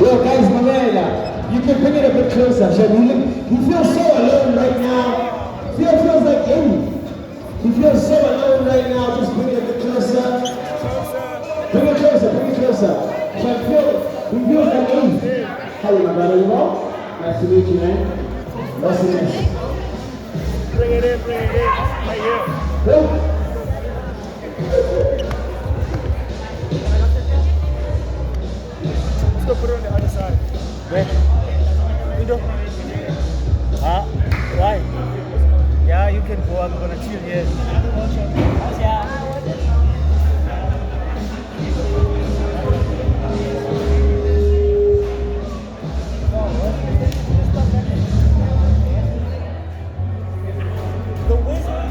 Yo, guys, my man, you can bring it a bit closer, shall we? He feels so alone right now. Feels like him. He feels so alone right now. Just bring it a bit closer. Bring it closer, bring it closer. He feels like him. How are you, my brother? You well? Nice to meet you, man. What's the next? Bring it in, right here. Go. Still put it on the other side. Where? Window. Why? Yeah, you can go. I'm gonna chill here. The wizard.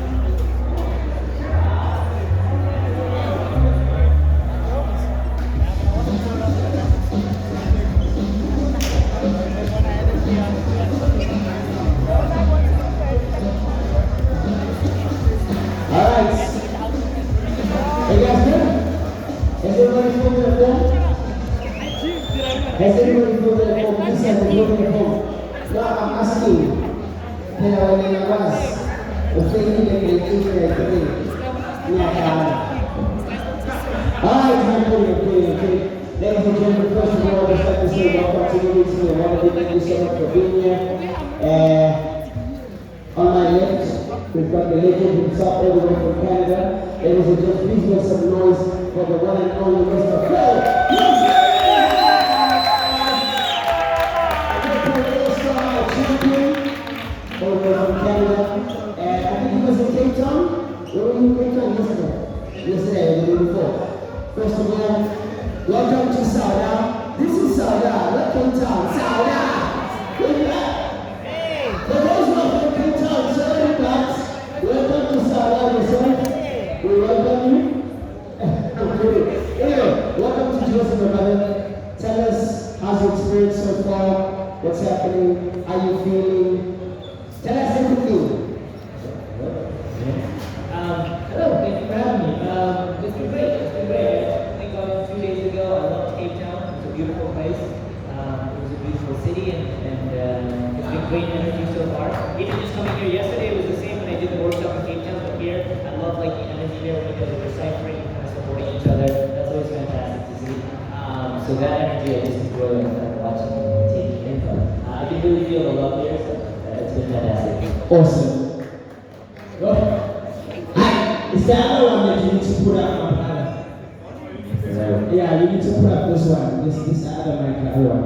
Has everybody filled their form? Please have them fill their form. Now I'm asking, can I win a class? If they need it, they need it. Alright, okay. Ladies and gentlemen, first of all, I'd just like to say welcome to the meeting. I want to thank you so much for being here. On my left, we've got the legend himself all the way from Canada. Ladies and gentlemen, please make some noise for the one and only Mr. Phil. All the way from Canada. And I think he was in Cape Town. Where were you in Cape Town yesterday? Yesterday, the day before. First of all, welcome to Sauda. This is Sauda, not Cape Town. Sauda! Hey! For those not from Cape Town, sorry, but welcome to Sauda yourself. We welcome you. Okay. Anyway, welcome to Joseph, my brother. Tell us how's your experience so far, what's happening, how you feeling. Tell us everything. Hello, thank you for having me. It's been great. I think 2 days ago, I left Cape Town. It's a beautiful place. It was a beautiful city, and it's been great energy so far. Even just coming here yesterday, it was the same when I did the workshop in Cape Town, but here, I love like the energy there because we're deciphering, kind of supporting each other. That's always fantastic to see. So that energy, I just enjoy watching and taking in. I can really feel the love here, so it's been fantastic. Awesome. Well, it's the other one that you need to put up, my brother. Yeah, you need to put up this one. This other mic, the other one.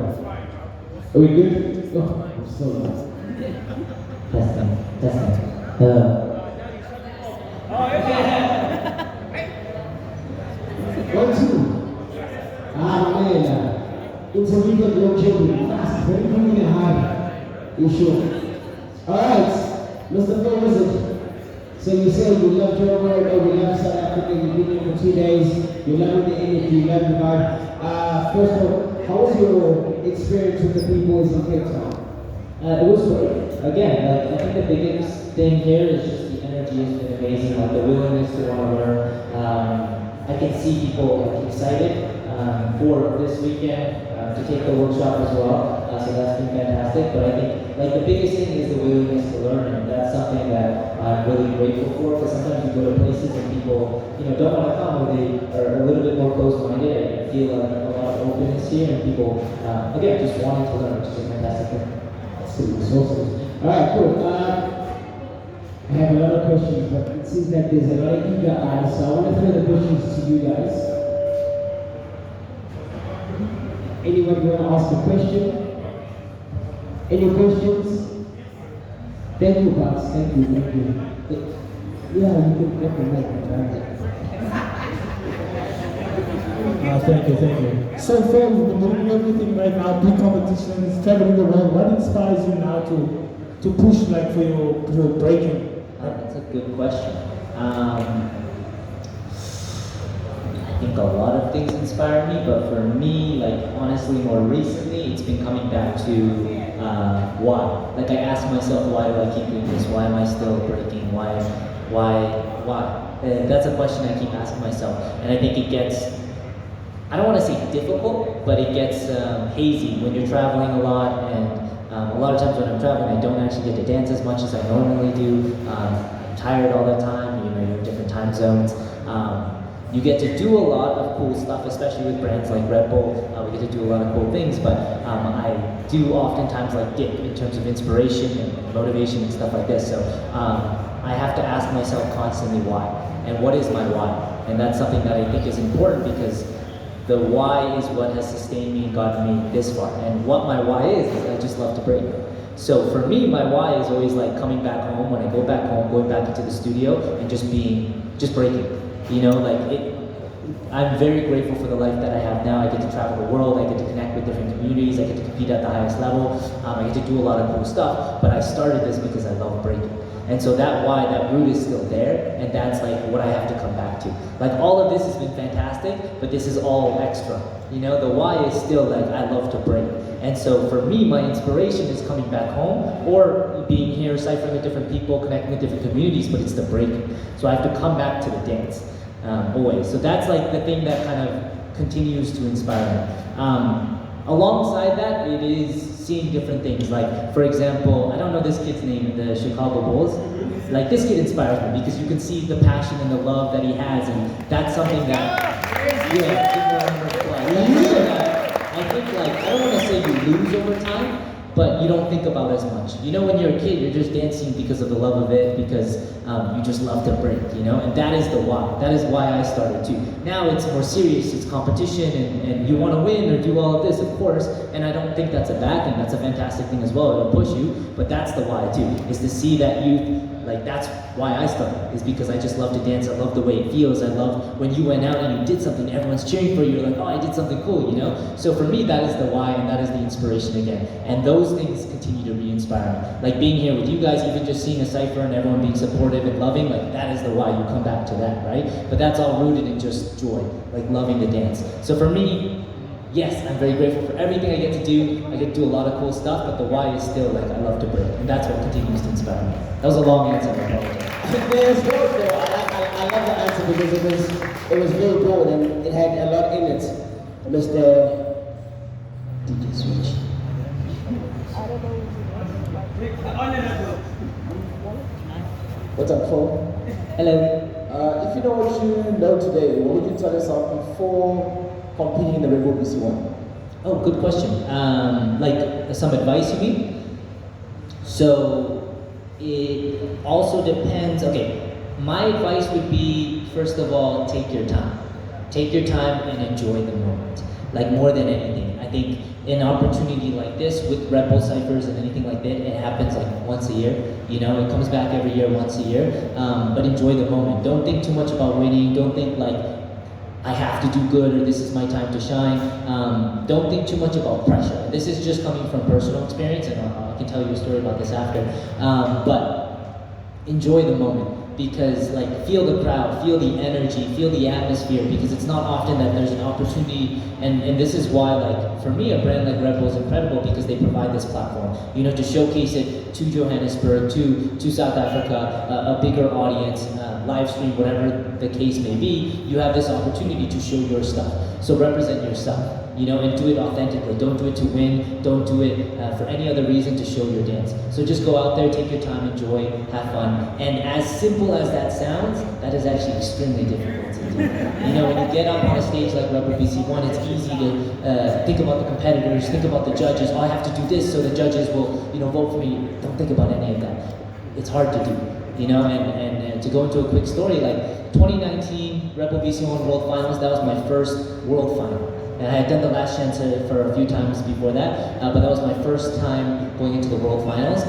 Are we good? Oh, I'm so lost. Testing. One, two. Man. Intermediate longevity. Fast. Very hard. You sure? Alright. Mr. Philwizard. So you say you love your world, or you love South Africa, you've been here for 2 days, you love the energy, you love the vibe. First of all, how was your experience with the people in Cape Town? It was great. Again, I think the biggest thing here is just the energy has been amazing, like the willingness to want to learn. I can see people excited for this weekend to take the workshop as well, so that's been fantastic. But I think the biggest thing is the willingness to learn, and that's something that I'm really grateful for, because sometimes you go to places and people don't want to come, or they are a little bit more closed-minded. I feel like a lot of openness here, and people, again, just wanting to learn, which is a fantastic thing. That's awesome. Alright, cool. I have a lot of questions, but it seems like there's a lot of eager eyes, so I want to throw the questions to you guys. Anyone want to ask a question? Any questions? Thank you, guys. Thank you. Yeah, you can get the mic. Thank you. So Phil, you're doing everything right now, big competitions, traveling the world. What inspires you now to push for your breaking? That's a good question. I think a lot of things inspire me, but for me, honestly, more recently, it's been coming back to why. I ask myself, why do I keep doing this? Why am I still breaking? Why? That's a question I keep asking myself, and I think it gets I don't want to say difficult, but it gets hazy when you're traveling a lot, and a lot of times when I'm traveling, I don't actually get to dance as much as I normally do. I'm tired all the time, you know, you're in different time zones. You get to do a lot of cool stuff, especially with brands like Red Bull. We get to do a lot of cool things, but I do oftentimes like dip in terms of inspiration and motivation and stuff like this. So I have to ask myself constantly why, and what is my why? And that's something that I think is important, because the why is what has sustained me and gotten me this far. And what my why is I just love to break. So for me, my why is always like coming back home. When I go back home, going back into the studio and just breaking. You know, like I'm very grateful for the life that I have now. I get to travel the world, I get to connect with different communities, I get to compete at the highest level, I get to do a lot of cool stuff, but I started this because I love breaking. And so that why, that root is still there, and that's like what I have to come back to. Like all of this has been fantastic, but this is all extra. You know, the why is still like, I love to break. And so for me, my inspiration is coming back home, or being here, ciphering with different people, connecting with different communities, but it's the breaking. So I have to come back to the dance, always. So that's like the thing that kind of continues to inspire me. Alongside that, it is seeing different things. Like, for example, I don't know this kid's name in the Chicago Bulls. Like, this kid inspires me because you can see the passion and the love that he has, and that's something that, I think, like, I don't want to say you lose over time, but you don't think about as much. You know, when you're a kid, you're just dancing because of the love of it, because you just love to break, you know? And that is the why. That is why I started too. Now it's more serious, it's competition, and you want to win or do all of this, of course, and I don't think that's a bad thing. That's a fantastic thing as well. It'll push you, but that's the why too, is to see that youth. Like, that's why I started, is because I just love to dance. I love the way it feels. I love when you went out and you did something, everyone's cheering for you. You're like, oh, I did something cool, you know? So for me, that is the why, and that is the inspiration again. And those things continue to re-inspire me. Like being here with you guys, even just seeing a cypher and everyone being supportive and loving, like that is the why. You come back to that, right? But that's all rooted in just joy, like loving the dance. So for me, yes, I'm very grateful for everything I get to do. I get to do a lot of cool stuff, but the why is still like, I love to break. And that's what continues to inspire me. That was a long answer, I apologize. There's both though. I love the answer because it was very broad and it had a lot in it. Mr. DJ Switch. What's up, Phil? Hello. If you know what you know today, what would you tell yourself before competing in the Red Bull BC1? Oh, good question. Like some advice, you mean? So it also depends. Okay, my advice would be, first of all, take your time. Take your time and enjoy the moment. Like more than anything, I think an opportunity like this with Red Bull Cyphers and anything like that, it happens like once a year. You know, it comes back every year, once a year. But enjoy the moment. Don't think too much about winning. Don't think like, I have to do good or this is my time to shine. Don't think too much about pressure. This is just coming from personal experience, and I can tell you a story about this after. But enjoy the moment, because like feel the crowd, feel the energy, feel the atmosphere, because it's not often that there's an opportunity, and this is why, like for me, a brand like Red Bull is incredible, because they provide this platform, you know, to showcase it to Johannesburg, to South Africa, a bigger audience, live stream, whatever the case may be. You have this opportunity to show your stuff. So represent yourself, you know, and do it authentically. Don't do it to win. Don't do it for any other reason, to show your dance. So just go out there, take your time, enjoy, have fun. And as simple as that sounds, that is actually extremely difficult to do. You know, when you get up on a stage like Red Bull BC1, it's easy to think about the competitors, think about the judges. Oh, I have to do this so the judges will, you know, vote for me. Don't think about any of that. It's hard to do, you know, and to go into a quick story, like 2019 Red Bull BC1 World Finals, that was my first World Final. And I had done the last chance for a few times before that, but that was my first time going into the World Finals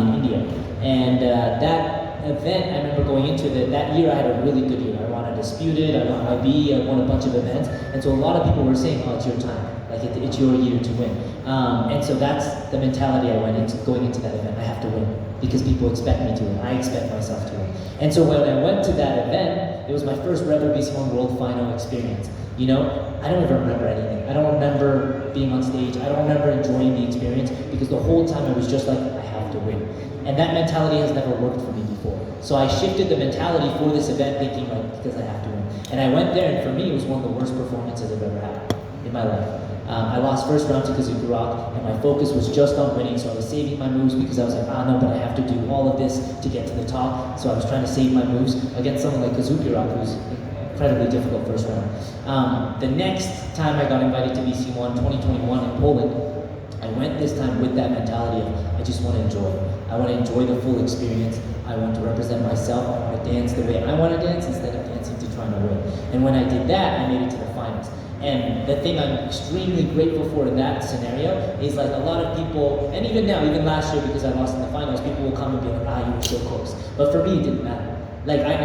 in India. And that event, I remember going into that year, I had a really good year. I won Undisputed, I won IB, I won a bunch of events. And so a lot of people were saying, oh, it's your time. Like it's your year to win. And so that's the mentality I went into going into that event. I have to win, because people expect me to win. I expect myself to win. And so when I went to that event, it was my first Red Bull BC1 World Final experience. You know, I don't even remember anything. I don't remember being on stage. I don't remember enjoying the experience, because the whole time I was just like, I have to win. And that mentality has never worked for me before. So I shifted the mentality for this event, thinking like, because I have to win. And I went there, and for me, it was one of the worst performances I've ever had. in my life. I lost first round to Kazuki Rock, and my focus was just on winning, so I was saving my moves because I was like, no, but I have to do all of this to get to the top, so I was trying to save my moves against someone like Kazuki Rock, who's incredibly difficult first round. The next time I got invited to BC1, 2021 in Poland, I went this time with that mentality of, I just want to enjoy it. I want to enjoy the full experience. I want to represent myself. I want to dance the way I want to dance instead of dancing to trying to win. And when I did that, I made it to the finals. And the thing I'm extremely grateful for in that scenario is like a lot of people, and even now, even last year because I lost in the finals, people will come and be like, you were so close. But for me, it didn't matter. Like I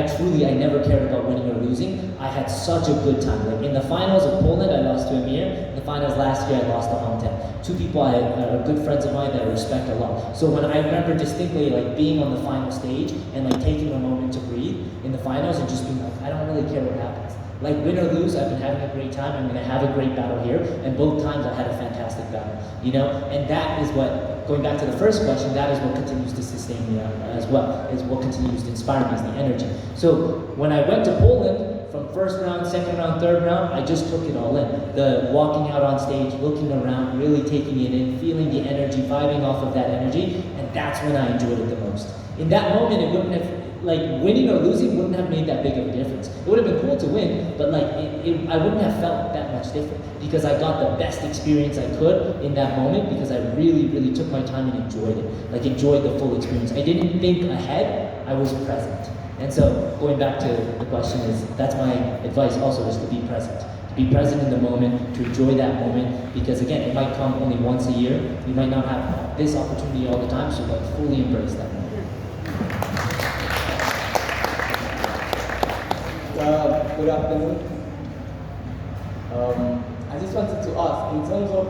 never cared about winning or losing. I had such a good time. Like in the finals of Poland, I lost to Amir. In the finals last year, I lost to Hong Ten. Two people are good friends of mine that I respect a lot. So when I remember distinctly like being on the final stage and like taking a moment to breathe in the finals and just being like, I don't really care what happens. Like win or lose, I've been having a great time. I'm gonna have a great battle here. And both times I had a fantastic battle, you know? And that is what, going back to the first question, that is what continues to sustain me as well, is what continues to inspire me, is the energy. So when I went to Poland, from first round, second round, third round, I just took it all in. The walking out on stage, looking around, really taking it in, feeling the energy, vibing off of that energy, and that's when I enjoyed it the most. In that moment, it wouldn't have, like winning or losing wouldn't have made that big of a difference. It would have been cool to win, but like I wouldn't have felt that much different because I got the best experience I could in that moment because I really, really took my time and enjoyed it. Like enjoyed the full experience. I didn't think ahead, I was present. And so going back to the question is, that's my advice also, is to be present. To be present in the moment, to enjoy that moment, because again, it might come only once a year. You might not have this opportunity all the time, so like fully embrace that moment. Good afternoon. I just wanted to ask, in terms of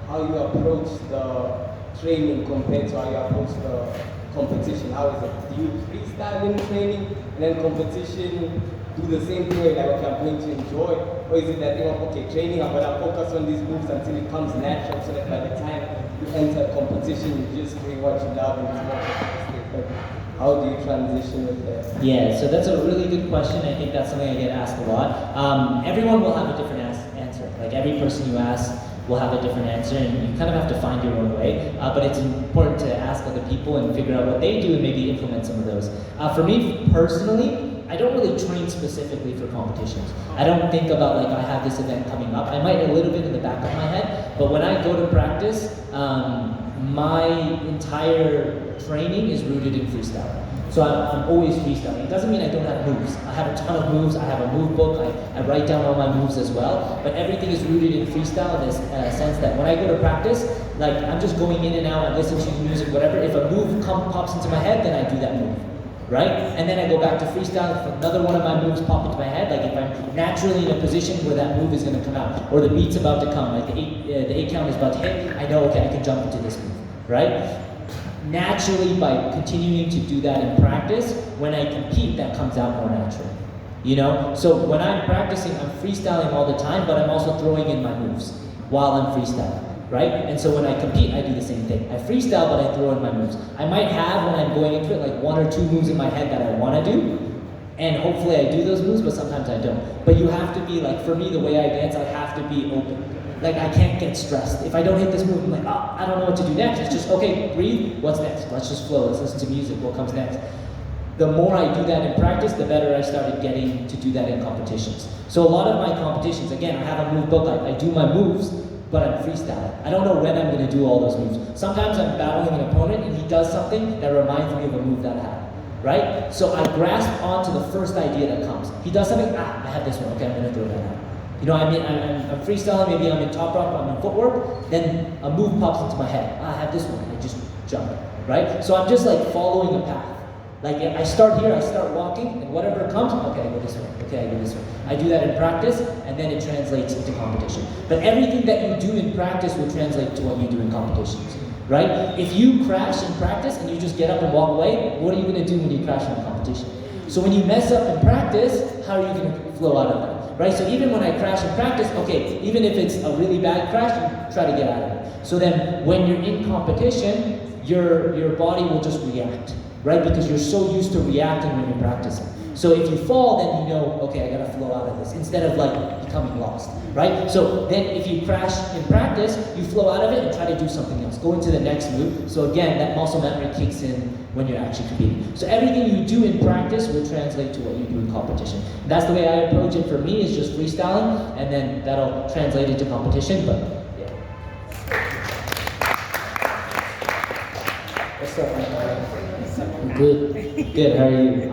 how you approach the training compared to how you approach the competition, how is it? Do you freestyle in training and then competition do the same thing like, okay, I'm going to enjoy? Or is it that thing of, okay, training, I'm going to focus on these moves until it comes natural so that by the time you enter competition, you just doing what you love and it's more like, how do you transition with that? Yeah, so that's a really good question. I think that's something I get asked a lot. Everyone will have a different answer. Like every person you ask will have a different answer, and you kind of have to find your own way. But it's important to ask other people and figure out what they do and maybe implement some of those. For me personally, I don't really train specifically for competitions. I don't think about like I have this event coming up. I might a little bit in the back of my head, but when I go to practice, my entire training is rooted in freestyle. So I'm always freestyling. It doesn't mean I don't have moves. I have a ton of moves. I have a move book. I write down all my moves as well. But everything is rooted in freestyle in this sense that when I go to practice, like I'm just going in and out, I listen to music, whatever. If a move pops into my head, then I do that move, right? And then I go back to freestyle. If another one of my moves pop into my head, like if I'm naturally in a position where that move is going to come out, or the beat's about to come, like the 8 count is about to hit, I know, okay, I can jump into this move, right? Naturally, by continuing to do that in practice, when I compete, that comes out more naturally. You know? So when I'm practicing, I'm freestyling all the time, but I'm also throwing in my moves while I'm freestyling, right? And so when I compete, I do the same thing. I freestyle, but I throw in my moves. I might have, when I'm going into it, like 1 or 2 moves in my head that I want to do, and hopefully I do those moves, but sometimes I don't. But you have to be, like, for me, the way I dance, I have to be open. Like, I can't get stressed. If I don't hit this move, I'm like, I don't know what to do next. It's just, okay, breathe, what's next? Let's just flow, let's listen to music, what comes next? The more I do that in practice, the better I started getting to do that in competitions. So a lot of my competitions, again, I have a move book, I do my moves, but I'm freestyling. I don't know when I'm gonna do all those moves. Sometimes I'm battling an opponent and he does something that reminds me of a move that I had, right? So I grasp onto the first idea that comes. He does something, I have this one, okay, I'm gonna throw that out. You know, I mean, I'm freestyling, maybe I'm in top rock, I'm in footwork, then a move pops into my head. I have this one, I just jump, right? So I'm just like following a path. Like I start here, I start walking, and whatever comes, okay, I go this way, okay, I go this way. I do that in practice, and then it translates into competition. But everything that you do in practice will translate to what you do in competitions, right? If you crash in practice and you just get up and walk away, what are you gonna do when you crash in a competition? So when you mess up in practice, how are you gonna flow out of that? Right, so even when I crash in practice, okay, even if it's a really bad crash, you try to get out of it. So then when you're in competition, your body will just react. right? Because you're so used to reacting when you're practicing. So if you fall, then you know, okay, I gotta flow out of this, instead of like becoming lost, right? So then if you crash in practice, you flow out of it and try to do something else. Go into the next move. So again, that muscle memory kicks in when you're actually competing. So everything you do in practice will translate to what you do in competition. That's the way I approach it for me, is just freestyling, and then that'll translate into competition, but yeah. What's up, man? Good. Good, how are you?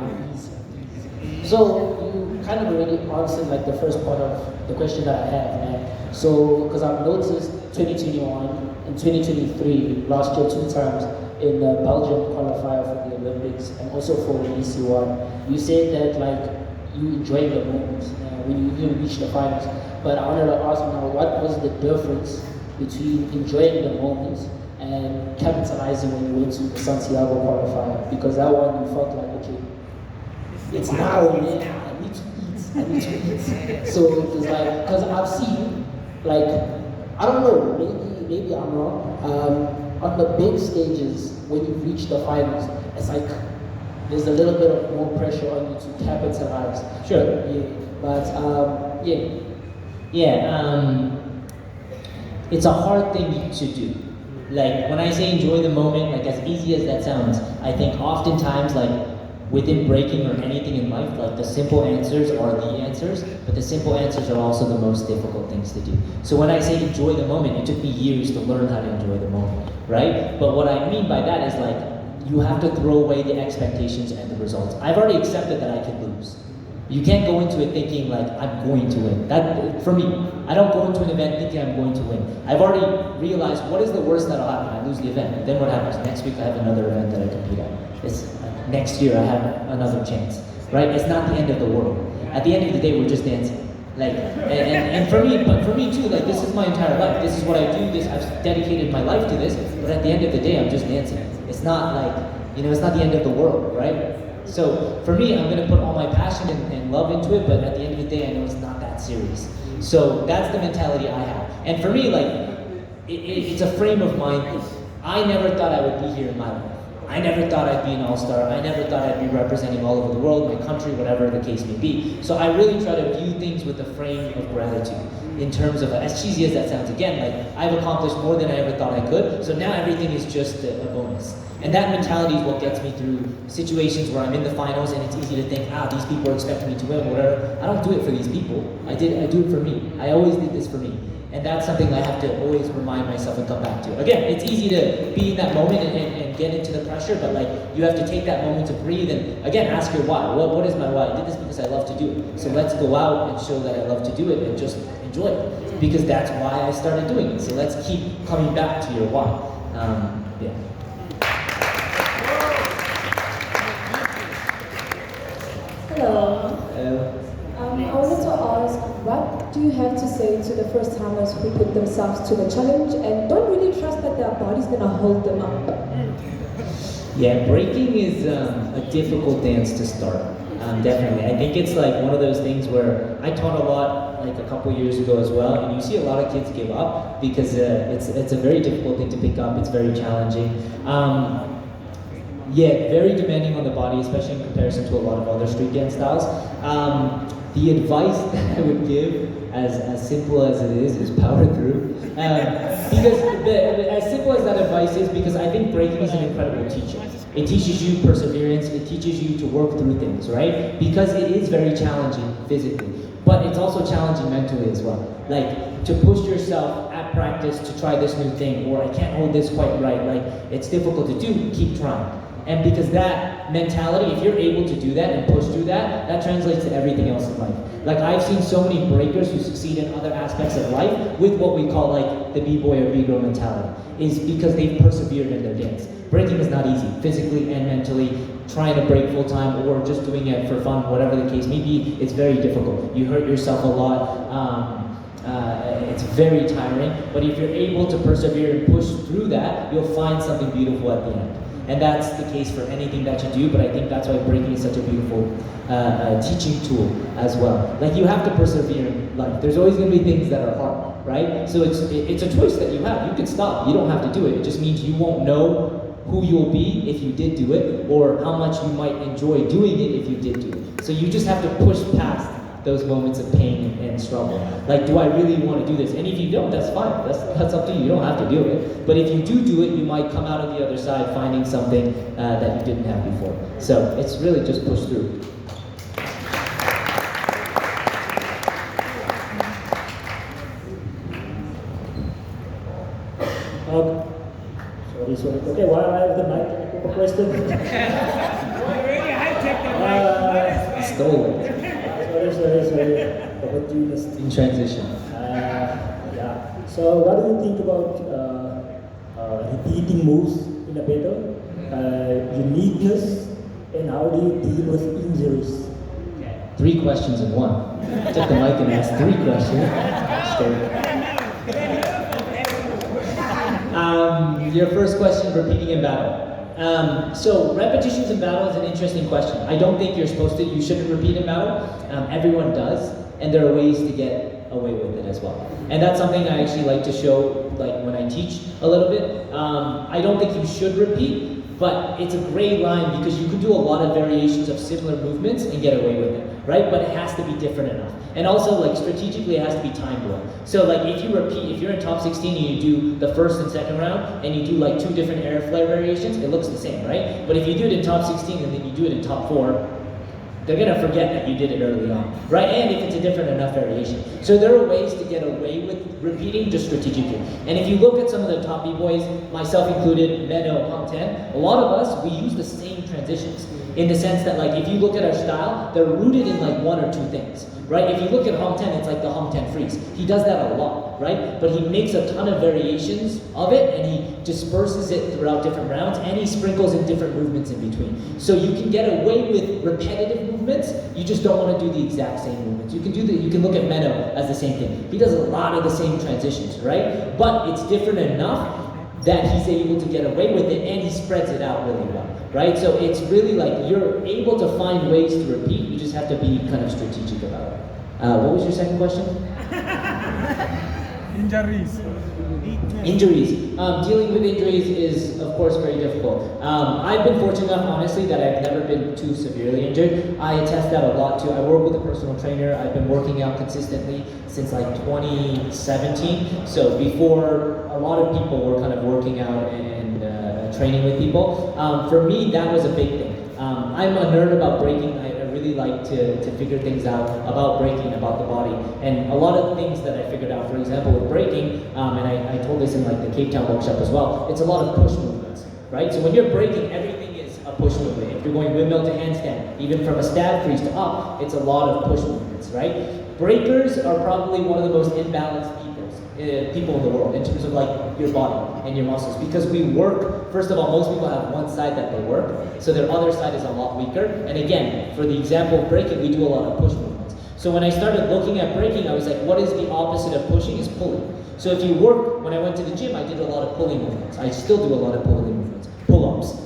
So you kind of already answered like the first part of the question that I have, man. So because I've noticed 2021 and 2023 last year 2 times in the Belgium qualifier for the Olympics and also for the EC1, you said that like you enjoyed the moments when you didn't reach the finals. But I wanted to ask now, what was the difference between enjoying the moments and capitalizing when you went to the Santiago qualifier? Because that one you felt like, okay, it's now, man. I need to eat. So it was like, because I've seen, like, I don't know, maybe I'm wrong. On the big stages, when you reach the finals, it's like there's a little bit of more pressure on you to capitalize. Sure. Yeah. But yeah. Yeah. It's a hard thing to do. Like when I say enjoy the moment, like as easy as that sounds, I think oftentimes like within breaking or anything in life, like the simple answers are the answers, but the simple answers are also the most difficult things to do. So when I say enjoy the moment, it took me years to learn how to enjoy the moment, right? But what I mean by that is like, you have to throw away the expectations and the results. I've already accepted that I can lose. You can't go into it thinking like, I'm going to win. That, for me, I don't go into an event thinking I'm going to win. I've already realized what is the worst that'll happen. I lose the event. Then what happens? Next week I have another event that I compete at. Next year I have another chance, right? It's not the end of the world. At the end of the day, we're just dancing. Like, and for me, but for me too, like this is my entire life. This is what I do. I've dedicated my life to this. But at the end of the day, I'm just dancing. It's not like, it's not the end of the world, right? So for me, I'm gonna put all my passion and love into it. But at the end of the day, I know it's not that serious. So that's the mentality I have. And for me, like, it's a frame of mind thing. I never thought I would be here in my life. I never thought I'd be an all-star. I never thought I'd be representing all over the world, my country, whatever the case may be. So I really try to view things with a frame of gratitude in terms of, as cheesy as that sounds, again, like I've accomplished more than I ever thought I could, so now everything is just a bonus. And that mentality is what gets me through situations where I'm in the finals and it's easy to think, these people are expecting me to win, whatever. I don't do it for these people. I do it for me. I always did this for me. And that's something I have to always remind myself and come back to. Again, it's easy to be in that moment and get into the pressure, but like you have to take that moment to breathe and again, ask your why. What is my why? I did this because I love to do it. So let's go out and show that I love to do it and just enjoy it. Because that's why I started doing it. So let's keep coming back to your why. Yeah. Hello. Hello. I wanted to ask, what do you have to say to the first timers who put themselves to the challenge and don't really trust that their body's gonna hold them up? Yeah, breaking is a difficult dance to start. Definitely. I think it's like one of those things where I taught a lot like a couple years ago as well, and you see a lot of kids give up because it's a very difficult thing to pick up. It's very challenging. Yeah, very demanding on the body, especially in comparison to a lot of other street dance styles. The advice that I would give, as simple as it is power through. Because as simple as that advice is, because I think breaking is an incredible teacher. It teaches you perseverance, it teaches you to work through things, right? Because it is very challenging physically, but it's also challenging mentally as well. Like, to push yourself at practice to try this new thing, or I can't hold this quite right, like, it's difficult to do, keep trying. And because that mentality, if you're able to do that and push through that, that translates to everything else in life. Like I've seen so many breakers who succeed in other aspects of life with what we call like the B-boy or B-girl mentality, is because they've persevered in their dance. Breaking is not easy, physically and mentally. Trying to break full time or just doing it for fun, whatever the case may be, it's very difficult. You hurt yourself a lot. It's very tiring, but if you're able to persevere and push through that, you'll find something beautiful at the end. And that's the case for anything that you do, but I think that's why breaking is such a beautiful teaching tool as well. Like you have to persevere in life. There's always going to be things that are hard, right? So it's a choice that you have. You can stop. You don't have to do it. It just means you won't know who you'll be if you did do it, or how much you might enjoy doing it if you did do it. So you just have to push past those moments of pain and struggle. Like, do I really want to do this? And if you don't, that's fine. That's up to you. You don't have to do it. But if you do it, you might come out of the other side finding something that you didn't have before. So it's really just push through. Sorry. Okay, while I have the mic, can I put a question? Stole it. Sorry. Opportunist. In transition. Yeah. So, what do you think about repeating moves in a battle? Uniqueness, and how do you deal with injuries? 3 questions in one. Took the mic and asked 3 questions. Your first question, repeating in battle. So repetitions in battle is an interesting question. I don't think you're supposed to, you shouldn't repeat in battle. Everyone does, and there are ways to get away with it as well. And that's something I actually like to show, like when I teach a little bit. I don't think you should repeat, but it's a gray line because you can do a lot of variations of similar movements and get away with it, right? But it has to be different enough. And also, like, strategically, it has to be timed well. So, like, if you repeat, if you're in top 16 and you do the first and second round, and you do, like, 2 different air flare variations, it looks the same, right? But if you do it in top 16 and then you do it in top 4, they're gonna forget that you did it early on, right? And if it's a different enough variation. So there are ways to get away with repeating just strategically. And if you look at some of the top B-boys, myself included, Meadow, Pump 10, a lot of us, we use the same transitions. In the sense that, like, if you look at our style, they're rooted in, like, 1 or 2 things, right? If you look at Hom 10, it's like the Hom 10 freeze. He does that a lot, right? But he makes a ton of variations of it, and he disperses it throughout different rounds, and he sprinkles in different movements in between. So you can get away with repetitive movements, you just don't want to do the exact same movements. You can look at Meadow as the same thing. He does a lot of the same transitions, right? But it's different enough that he's able to get away with it, and he spreads it out really well, right? So it's really like you're able to find ways to repeat, you just have to be kind of strategic about it. What was your second question? Injuries. Injuries. Dealing with injuries is, of course, very difficult. I've been fortunate enough, honestly, that I've never been too severely injured. I attest that a lot too. I work with a personal trainer. I've been working out consistently since like 2017. So before a lot of people were kind of working out and training with people. For me, that was a big thing. I'm a nerd about breaking. I really like to figure things out about breaking, about the body. And a lot of the things that I figured out, for example, with breaking, and I told this in like the Cape Town workshop as well, it's a lot of push movements, right? So when you're breaking, everything is a push movement. If you're going windmill to handstand, even from a stab freeze to up, it's a lot of push movements, right? Breakers are probably one of the most imbalanced people in the world in terms of like your body and your muscles, because we work, first of all, most people have one side that they work, so their other side is a lot weaker. And again, for the example of breaking, we do a lot of push movements. So when I started looking at breaking, I was like, what is the opposite of pushing? Is pulling. So if you work, when I went to the gym, I did a lot of pulling movements. I still do a lot of pulling movements, pull-ups,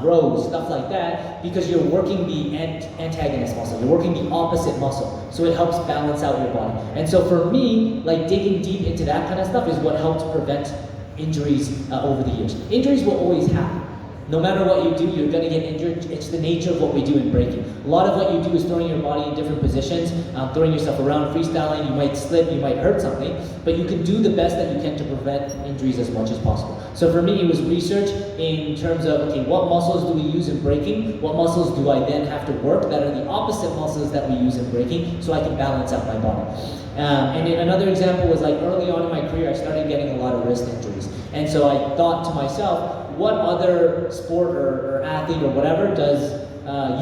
rows, stuff like that, because you're working the antagonist muscle, you're working the opposite muscle, so it helps balance out your body. And so for me, like digging deep into that kind of stuff is what helps prevent injuries over the years. Injuries will always happen. No matter what you do, you're going to get injured. It's the nature of what we do in breaking. A lot of what you do is throwing your body in different positions, throwing yourself around, freestyling. You might slip, you might hurt something, but you can do the best that you can to prevent injuries as much as possible. So for me, it was research in terms of, okay, what muscles do we use in breaking? What muscles do I then have to work that are the opposite muscles that we use in breaking, so I can balance out my body? And another example was like early on in my career, I started getting a lot of wrist injuries. And so I thought to myself, what other sport or athlete or whatever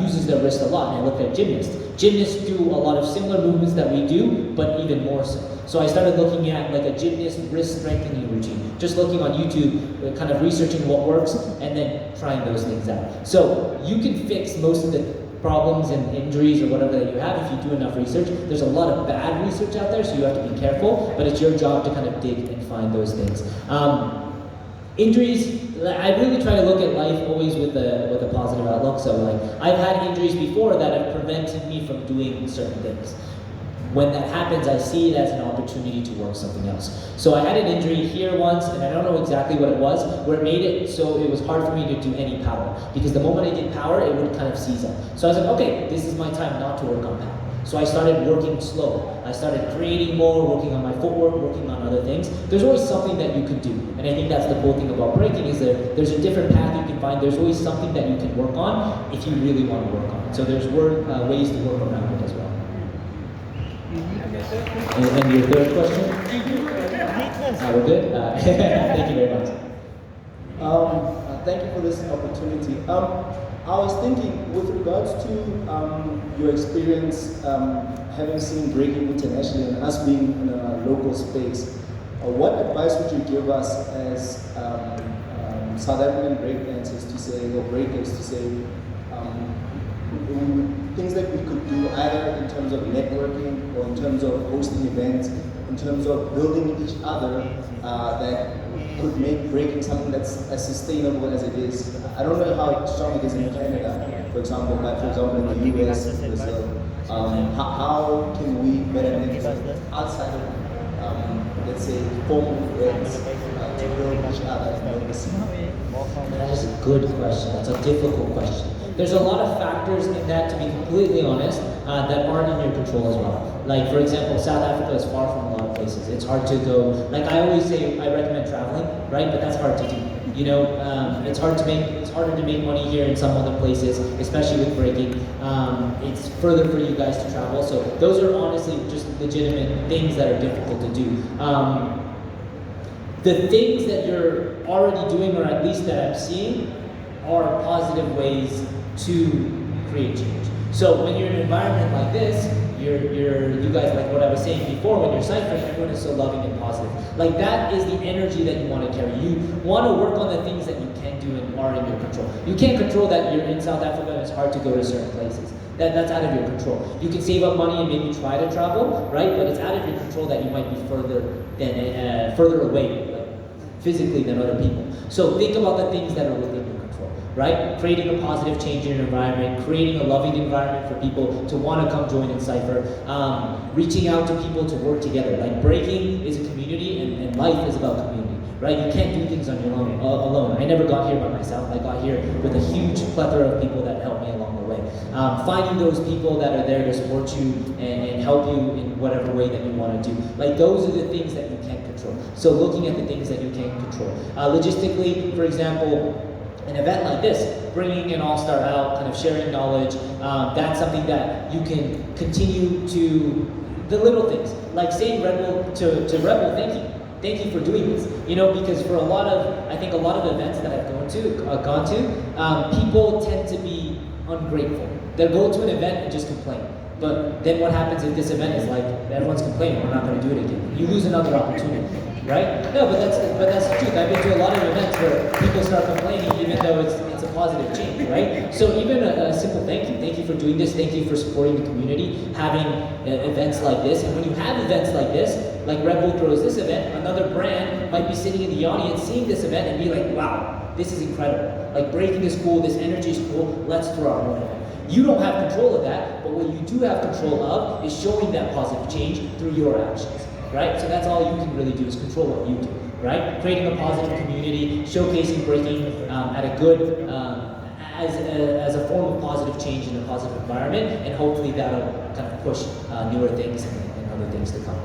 uses their wrist a lot? And I looked at gymnasts. Gymnasts do a lot of similar movements that we do, but even more so. So I started looking at like a gymnast wrist strengthening routine, just looking on YouTube, kind of researching what works, and then trying those things out. So you can fix most of the problems and injuries or whatever that you have if you do enough research. There's a lot of bad research out there, so you have to be careful, but it's your job to kind of dig and find those things. Injuries, I really try to look at life always with a positive outlook. So like, I've had injuries before that have prevented me from doing certain things. when that happens, I see it as an opportunity to work something else. So I had an injury here once, and I don't know exactly what it was, where it made it so it was hard for me to do any power. Because the moment I did power, it would kind of seize up. So I was like, okay, this is my time not to work on power. So I started working slow. I started creating more, working on my footwork, working on other things. There's always something that you could do. And I think that's the cool thing about breaking is that there's a different path you can find. There's always something that you can work on if you really want to work on it. So there's ways to work around it as well. And your third question? We're good? Thank you very much. Thank you for this opportunity. I was thinking, with regards to your experience having seen breaking internationally and us being in a local space, what advice would you give us as South African breakdancers to say, or breakers to say, things that we could do either in terms of networking or in terms of hosting events, in terms of building each other that could make breaking something that's as sustainable as it is. I don't know how strong it is in Canada, for example, but for example in the US, Brazil, how can we better network outside of, let's say, formal events to build each other and build the scene? That is a good question. That's a difficult question. There's a lot of factors in that, to be completely honest, that aren't in your control as well. Like, for example, South Africa is far from a lot of places. It's hard to go, like I always say, I recommend traveling, right? But that's hard to do. You know, it's harder to make money here in some other places, especially with breaking. It's further for you guys to travel. So those are honestly just legitimate things that are difficult to do. The things that you're already doing, or at least that I'm seeing, are positive ways to create change. So when you're in an environment like this, you guys, like what I was saying before, when you're ciphering, everyone is so loving and positive. Like that is the energy that you want to carry. You want to work on the things that you can do and are in your control. You can't control that you're in South Africa and it's hard to go to certain places. That's out of your control. You can save up money and maybe try to travel, right? But it's out of your control that you might be further away, like, physically than other people. So think about the things that are within your control, right? Creating a positive change in your environment, creating a loving environment for people to want to come join in Cypher, reaching out to people to work together. Like breaking is a community and life is about community, right? You can't do things on your own alone. I never got here by myself. I got here with a huge plethora of people that helped me along the way. Finding those people that are there to support you and help you in whatever way that you want to do. Like those are the things that you can control. So looking at the things that you can control. Logistically, for example, an event like this, bringing an all-star out, kind of sharing knowledge, that's something that you can continue to, the little things, like saying Rebel to Rebel, thank you for doing this. You know, because for I think a lot of events that I've gone to, people tend to be ungrateful. They'll go to an event and just complain. But then what happens if this event is like, everyone's complaining, we're not going to do it again. You lose another opportunity, right? No, but that's the truth. I've been to a lot of events where people start complaining even though it's a positive change, right? So even a simple thank you for doing this, thank you for supporting the community, having events like this. And when you have events like this, like Red Bull throws this event, another brand might be sitting in the audience seeing this event and be like, wow, this is incredible. Like breaking is cool, this energy is cool, let's throw our own event. You don't have control of that, but what you do have control of is showing that positive change through your actions, right? So that's all you can really do is control what you do, right? Creating a positive community, showcasing breaking at a good, as a form of positive change in a positive environment, and hopefully that'll kind of push newer things and other things to come.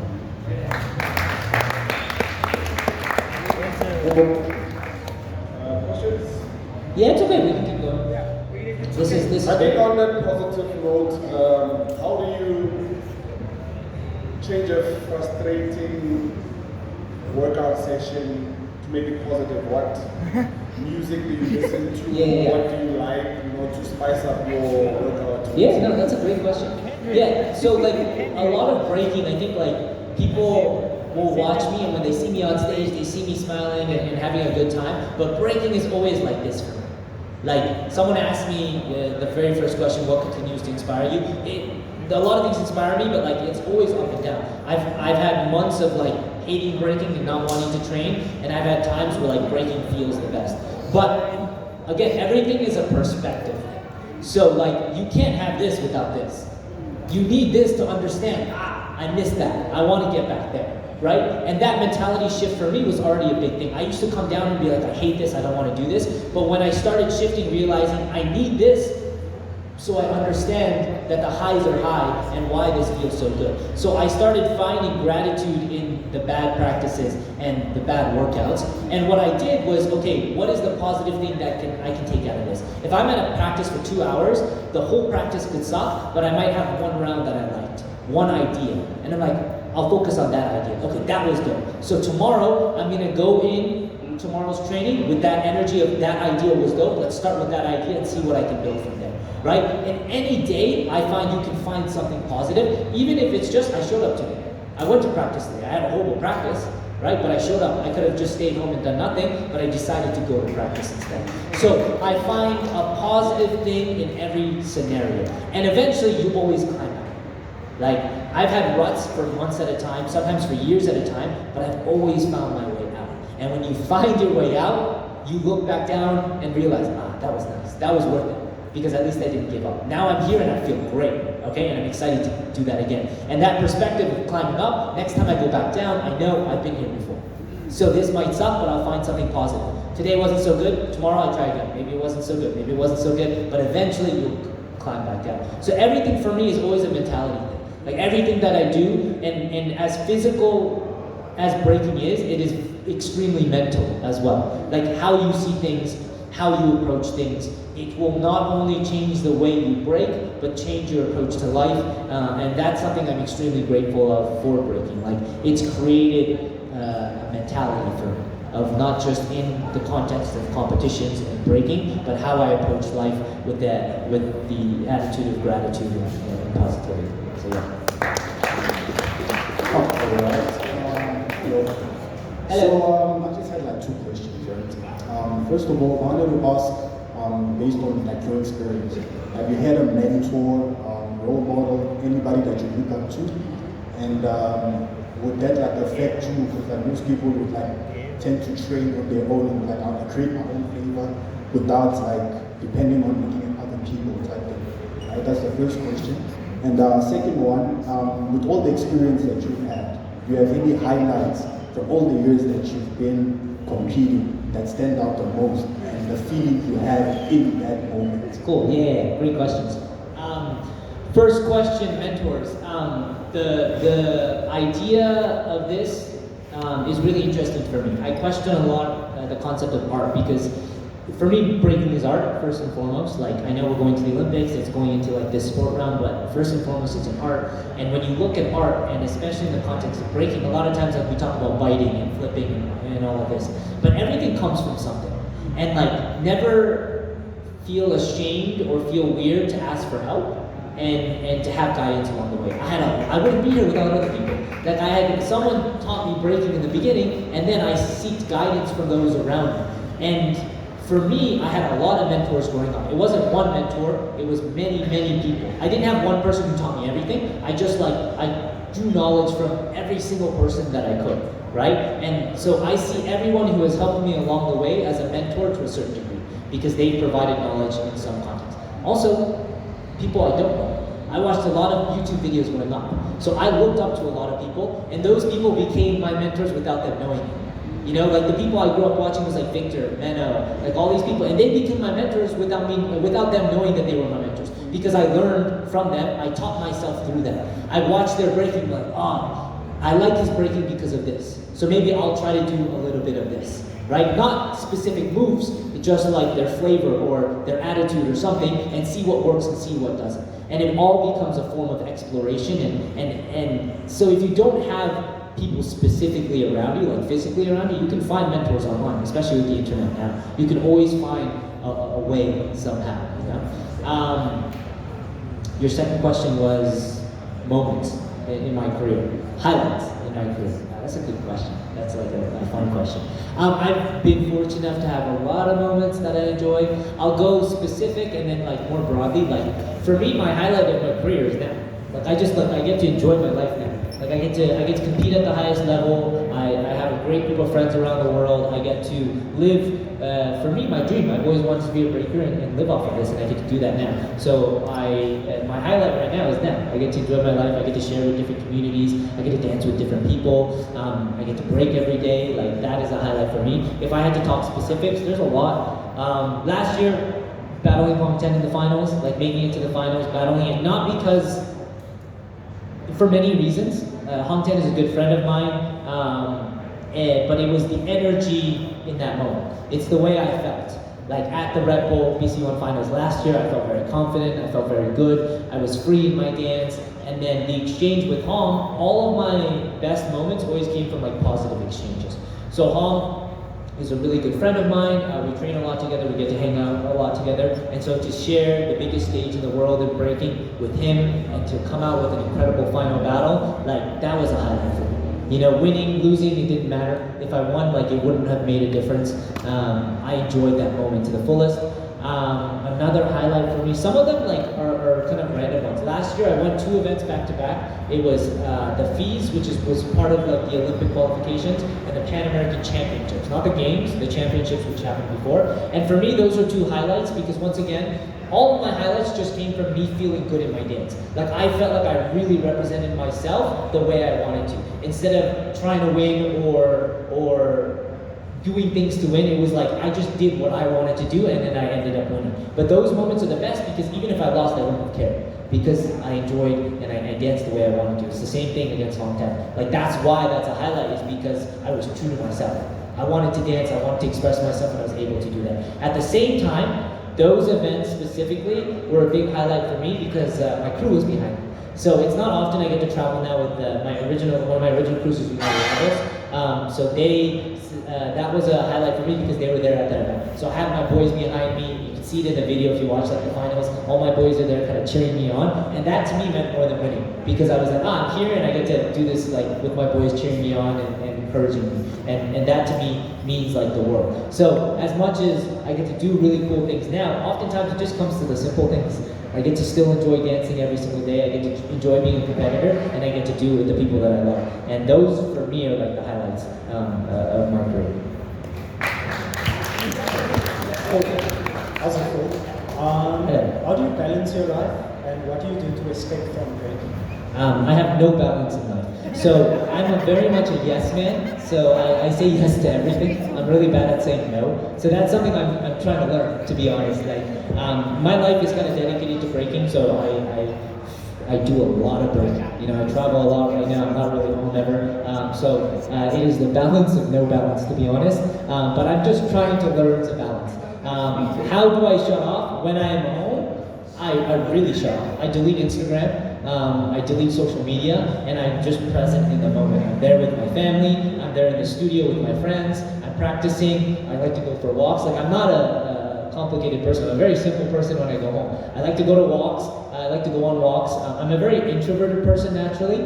Questions? Yeah, it's okay, we can keep going. This I think on that positive note, how do you change a frustrating workout session to make it positive? What music do you listen to? What do you like, to spice up your workout? Yeah, no, that's a great question. Yeah, so like a lot of breaking, I think like people will watch me and when they see me on stage, they see me smiling and having a good time, but breaking is always like this for me. Like, someone asked me the very first question, what continues to inspire you? A lot of things inspire me, but like it's always up and down. I've had months of like hating breaking and not wanting to train, and I've had times where like breaking feels the best. But again, everything is a perspective thing. So like you can't have this without this. You need this to understand, I missed that. I want to get back there, right? And that mentality shift for me was already a big thing. I used to come down and be like, I hate this, I don't want to do this. But when I started shifting, realizing I need this, so I understand that the highs are high and why this feels so good. So I started finding gratitude in the bad practices and the bad workouts. And what I did was, okay, what is the positive thing that I can take out of this? If I'm at a practice for 2 hours, the whole practice could suck, but I might have one round that I liked, one idea. And I'm like, I'll focus on that idea. Okay, that was good. So tomorrow, I'm gonna go in tomorrow's training with that energy of that idea was dope. Let's start with that idea and see what I can build from there. Right? And any day, I find you can find something positive, even if it's just, I showed up today. I went to practice today. I had a horrible practice, right? But I showed up. I could have just stayed home and done nothing, but I decided to go to practice instead. So I find a positive thing in every scenario. And eventually, you always climb out. Like, I've had ruts for months at a time, sometimes for years at a time, but I've always found my way out. And when you find your way out, you look back down and realize, that was nice. That was worth it. Because at least I didn't give up. Now I'm here and I feel great, okay? And I'm excited to do that again. And that perspective of climbing up, next time I go back down, I know I've been here before. So this might suck, but I'll find something positive. Today wasn't so good, tomorrow I'll try again. Maybe it wasn't so good, maybe it wasn't so good, but eventually you'll climb back down. So everything for me is always a mentality thing. Like everything that I do, and as physical as breaking is, it is extremely mental as well. Like how you see things, how you approach things. It will not only change the way you break, but change your approach to life. And that's something I'm extremely grateful of for breaking. Like it's created a mentality for me of not just in the context of competitions and breaking, but how I approach life with the attitude of gratitude and positivity. So yeah. So I just had like 2 questions, right? First of all, I wanted to ask, based on like your experience, have you had a mentor, role model, anybody that you look up to? And would that like affect you? Because like most people would like tend to train on their own, like I want to create my own flavor without like depending on looking at other people type thing. Right? That's the first question. And second one, with all the experience that you've had, do you have any highlights from all the years that you've been competing that stand out the most and the feeling you had in that moment? Cool, yeah, great questions. First question, mentors. The idea of this is really interesting for me. I question a lot the concept of art because for me, breaking is art, first and foremost. Like, I know we're going to the Olympics, it's going into like this sport round, but first and foremost, it's an art. And when you look at art, and especially in the context of breaking, a lot of times like, we talk about biting and flipping and all of this, but everything comes from something. And like, never feel ashamed or feel weird to ask for help and to have guidance along the way. I wouldn't be here without other people. Like someone taught me breaking in the beginning, and then I seeked guidance from those around me. And for me, I had a lot of mentors growing up. It wasn't one mentor, it was many, many people. I didn't have one person who taught me everything. I drew knowledge from every single person that I could, right? And so I see everyone who has helped me along the way as a mentor to a certain degree because they provided knowledge in some context. Also, people I don't know. I watched a lot of YouTube videos growing up. So I looked up to a lot of people, and those people became my mentors without them knowing it. You know, like the people I grew up watching was like Victor, Menno, like all these people, and they became my mentors without them knowing that they were my mentors. Because I learned from them, I taught myself through them. I watched their breaking, like, I like his breaking because of this. So maybe I'll try to do a little bit of this, right? Not specific moves, just like their flavor or their attitude or something, and see what works and see what doesn't. And it all becomes a form of exploration. And so if you don't have people specifically around you, like physically around you, you can find mentors online, especially with the internet now. You can always find a way somehow, you know? Your second question was moments in my career, highlights in my career. That's a good question. That's like a fun question. I've been fortunate enough to have a lot of moments that I enjoy. I'll go specific and then like more broadly. Like for me, my highlight of my career is now. Like I get to enjoy my life now. Like I get to compete at the highest level. I have a great group of friends around the world. I get to live, for me, my dream. I've always wanted to be a breaker and live off of this, and I get to do that now. So my highlight right now is now. I get to enjoy my life. I get to share with different communities. I get to dance with different people. I get to break every day. Like, that is a highlight for me. If I had to talk specifics, there's a lot. Last year, battling Hong 10 in the finals, like making it to the finals, battling it, not because, for many reasons. Hong 10 is a good friend of mine, but it was the energy in that moment. It's the way I felt. Like at the Red Bull BC1 finals last year, I felt very confident, I felt very good, I was free in my dance, and then the exchange with Hong, all of my best moments always came from like positive exchanges. So Hong is a really good friend of mine, we train a lot together, we get to hang out a lot together, and so to share the biggest stage in the world in breaking with him, and to come out with an incredible final battle, like that was a highlight for me. You know, winning, losing, it didn't matter. If I won, like it wouldn't have made a difference. I enjoyed that moment to the fullest. Another highlight for me, some of them like are kind of random ones. Last year I went 2 events back to back. It was the FEES, which was part of like the Olympic qualifications, and the Pan American Championships. Not the games, the championships which happened before. And for me, those are 2 highlights because once again, all of my highlights just came from me feeling good in my dance. Like I felt like I really represented myself the way I wanted to. Instead of trying to win or doing things to win, it was like I just did what I wanted to do and then I ended up winning. But those moments are the best because even if I lost, I wouldn't have cared. Because I enjoyed and I danced the way I wanted to. It's the same thing against Hong 10. Like that's why that's a highlight, is because I was true to myself. I wanted to dance, I wanted to express myself, and I was able to do that. At the same time, those events specifically were a big highlight for me because my crew was behind me. So it's not often I get to travel now with one of my original crews is United Rebels. So that was a highlight for me because they were there at that event. So I had my boys behind me. You can see it in the video if you watch like the finals. All my boys are there kind of cheering me on. And that to me meant more than winning. Because I was like, I'm here and I get to do this like with my boys cheering me on and encouraging me. And that to me means like the world. So as much as I get to do really cool things now, oftentimes it just comes to the simple things. I get to still enjoy dancing every single day. I get to enjoy being a competitor, and I get to do it with the people that I love. And those, for me, are like the highlights of my career. Okay, as a coach, how do you balance your life, and what do you do to escape from breaking? I have no balance in life. So I'm very much a yes man, so I say yes to everything. I'm really bad at saying no. So that's something I'm trying to learn, to be honest. Like, my life is kind of dedicated to breaking, so I do a lot of breaking. You know, I travel a lot right now, I'm not really home ever. So it is the balance of no balance, to be honest. But I'm just trying to learn to balance. How do I shut off? When I am home, I really shut off. I delete Instagram. I delete social media, and I'm just present in the moment. I'm there with my family, I'm there in the studio with my friends, I'm practicing, I like to go for walks. Like, I'm not a complicated person, I'm a very simple person when I go home. I like to go to walks, I like to go on walks. I'm a very introverted person naturally.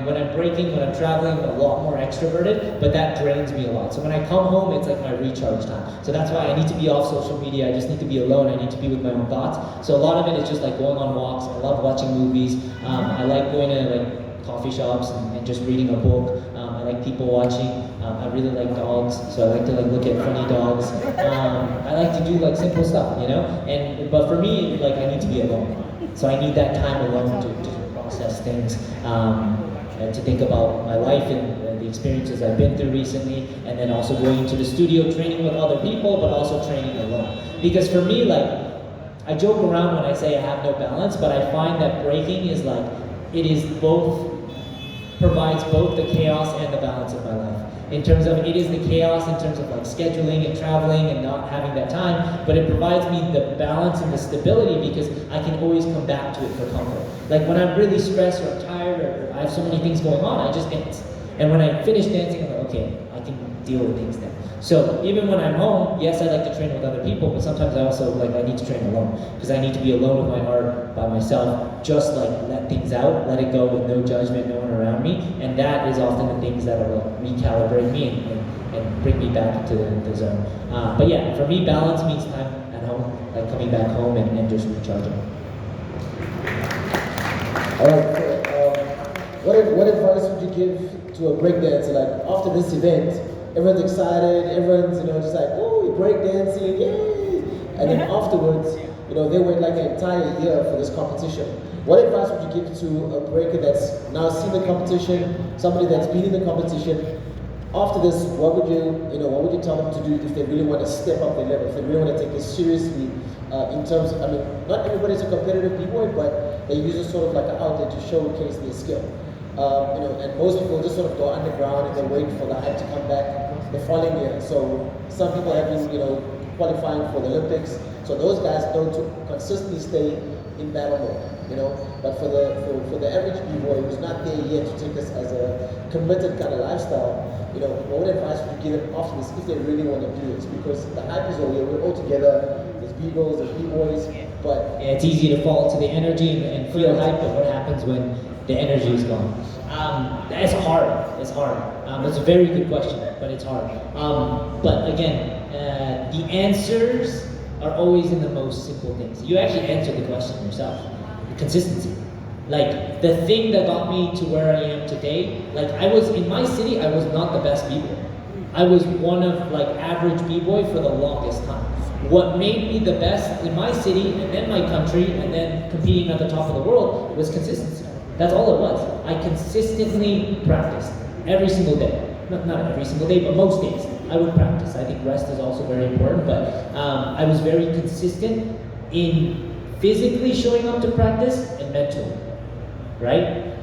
When I'm breaking, when I'm traveling, I'm a lot more extroverted, but that drains me a lot. So when I come home, it's like my recharge time. So that's why I need to be off social media, I just need to be alone, I need to be with my own thoughts. So a lot of it is just like going on walks, I love watching movies, I like going to like coffee shops and just reading a book. I like people watching. I really like dogs, so I like to like look at funny dogs. I like to do like simple stuff, you know. But for me, like I need to be alone. So I need that time alone to process things, and to think about my life and the experiences I've been through recently, and then also going into the studio, training with other people, but also training alone. Because for me, like, I joke around when I say I have no balance, but I find that breaking is like, it is both, provides both the chaos and the balance of my life. In terms of, it is the chaos in terms of like scheduling and traveling and not having that time, but it provides me the balance and the stability because I can always come back to it for comfort. Like when I'm really stressed or I'm tired or I have so many things going on, I just dance. And when I finish dancing, I'm like, okay, I can deal with things then. So even when I'm home, yes, I like to train with other people, but sometimes I also like, I need to train alone because I need to be alone with my heart by myself, just like let things out, let it go with no judgment, no one around me. And that is often the things that will recalibrate me and bring me back to the zone. But yeah, for me, balance means time at home, like coming back home and just recharging. All right, so, what advice would you give to a breakdancer, like after this event, everyone's excited, everyone's, just like, oh, breakdancing, yay! And then afterwards, they wait like an entire year for this competition. What advice would you give to a breaker that's now seen the competition, somebody that's been in the competition? After this, what would you tell them to do if they really want to step up their level, if they really want to take this seriously in terms of, not everybody's a competitive b-boy, but they use it sort of like an outlet to showcase their skill. And most people just sort of go underground and they wait for the hype to come back the following year. So some people have been, qualifying for the Olympics. So those guys know to consistently stay in battle mode, But for the average b-boy who's not there yet to take this as a committed kind of lifestyle, what advice would you give them after this if they really want to do this? Because the hype is all here, we're all together, there's b-girls, there's b-boys, but... Yeah, it's easy to fall to the energy and feel hype, but what happens when the energy is gone? It's hard, it's a very good question, but it's hard. But again, the answers are always in the most simple things. You actually answer the question yourself. Consistency. Like, the thing that got me to where I am today, like, I was, in my city, I was not the best b-boy. I was one of, like, average b-boy for the longest time. What made me the best in my city, and then my country, and then competing at the top of the world, was consistency. That's all it was. I consistently practiced every single day. Not every single day, but most days. I would practice. I think rest is also very important, but I was very consistent in physically showing up to practice and mentally, right?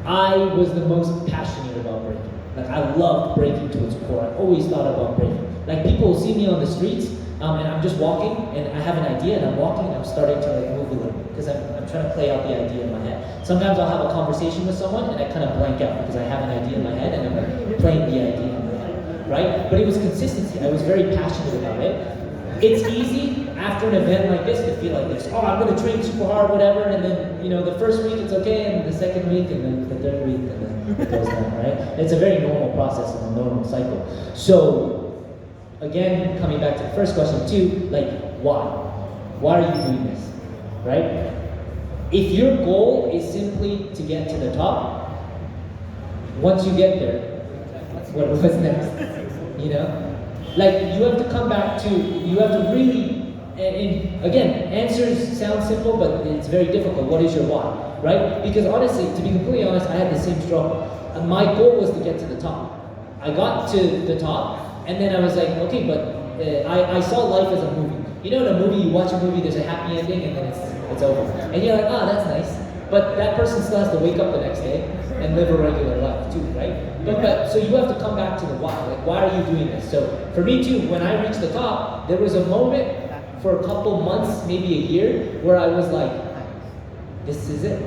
I was the most passionate about breaking. Like, I loved breaking to its core. I always thought about breaking. Like, people will see me on the streets, and I'm just walking, and I have an idea, and I'm walking, and I'm starting to like move a little bit, because I'm trying to play out the idea in my head. Sometimes I'll have a conversation with someone, and I kind of blank out, because I have an idea in my head, and I'm like playing the idea in my head, right? But it was consistency. I was very passionate about it. It's easy after an event like this to feel like this. Oh, I'm going to train super hard, whatever, and then, the first week it's okay, and the second week, and then the third week, and then it goes down, right? It's a very normal process and a normal cycle. So, again, coming back to the first question too, like, why? Why are you doing this, right? If your goal is simply to get to the top, once you get there, what's next? Like, you have to come back to, you have to really, and again, answers sound simple, but it's very difficult. What is your why, right? Because honestly, to be completely honest, I had the same struggle. And my goal was to get to the top. I got to the top, and then I was like, okay, but I saw life as a movie. In a movie, you watch a movie, there's a happy ending, and then it's over. And you're like, that's nice. But that person still has to wake up the next day and live a regular life too, right? But so you have to come back to the why. Like, why are you doing this? So for me too, when I reached the top, there was a moment for a couple months, maybe a year, where I was like, this is it.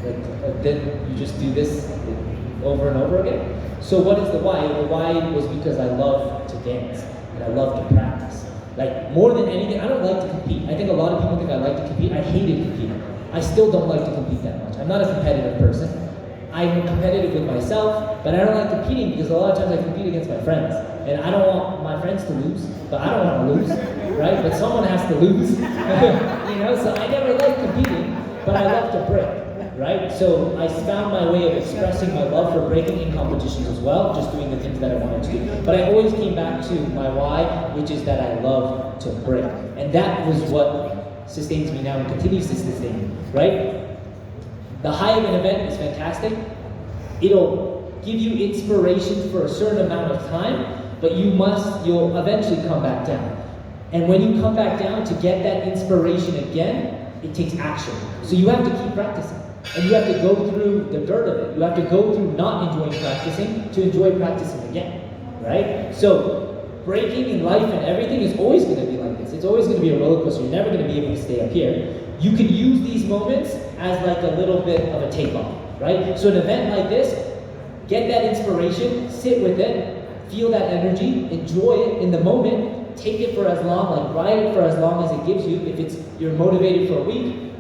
Like, then you just do this over and over again. So what is the why? The why was because I love to dance and I love to practice. Like, more than anything, I don't like to compete. I think a lot of people think I like to compete. I hated competing. I still don't like to compete that much. I'm not a competitive person. I'm competitive with myself, but I don't like competing because a lot of times I compete against my friends. And I don't want my friends to lose, but I don't want to lose, right? But someone has to lose, so I never like competing, but I love to break, right? So I found my way of expressing my love for breaking in competitions as well, just doing the things that I wanted to do. But I always came back to my why, which is that I love to break. And that was what sustains me now and continues to sustain me, right? The high of an event is fantastic. It'll give you inspiration for a certain amount of time, but you'll eventually come back down. And when you come back down to get that inspiration again, it takes action. So you have to keep practicing. And you have to go through the dirt of it. You have to go through not enjoying practicing to enjoy practicing again, right? So breaking in life and everything is always going to be like this. It's always going to be a roller coaster. You're never going to be able to stay up here. You can use these moments as like a little bit of a takeoff, right? So an event like this, get that inspiration, sit with it, feel that energy, enjoy it in the moment, take it for as long, like ride it for as long as it gives you. If you're motivated for a week,